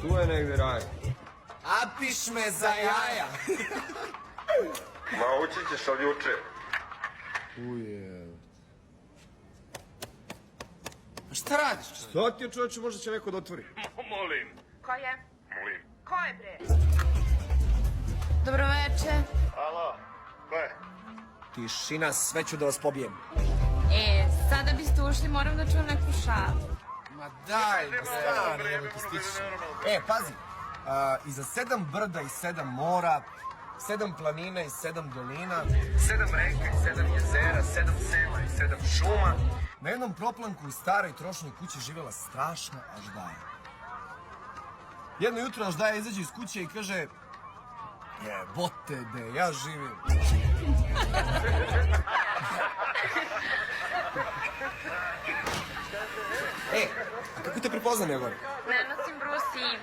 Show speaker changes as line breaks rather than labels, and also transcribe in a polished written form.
Tu je negde raj.
Apiš me za jaja.
Ma, ući ćeš od juče.
Uje.
Šta radiš?
Što ti je, čovječe, možda će neko da otvori?
Molim.
Ko je?
Molim.
Ko je bre? Dobroveče.
Alo, ko je?
Tišina, sve ću da vas pobijem.
Sada biste ušli, moram da čujem neku šalu.
Ma daj, stani, evo ti stičiš. Pazi, iza 7 brda i 7 mora, 7 planina i 7 dolina, 7 reka i 7 jezera, 7 sela i 7 šuma, na jednom proplanku u staroj trošnoj kući živjela strašna aždaja. Jedno jutro aždaja izađe iz kuće i kaže: jebote, de, ja živim. A kako te prepoznam, Jegor?
Ne nosim brusi i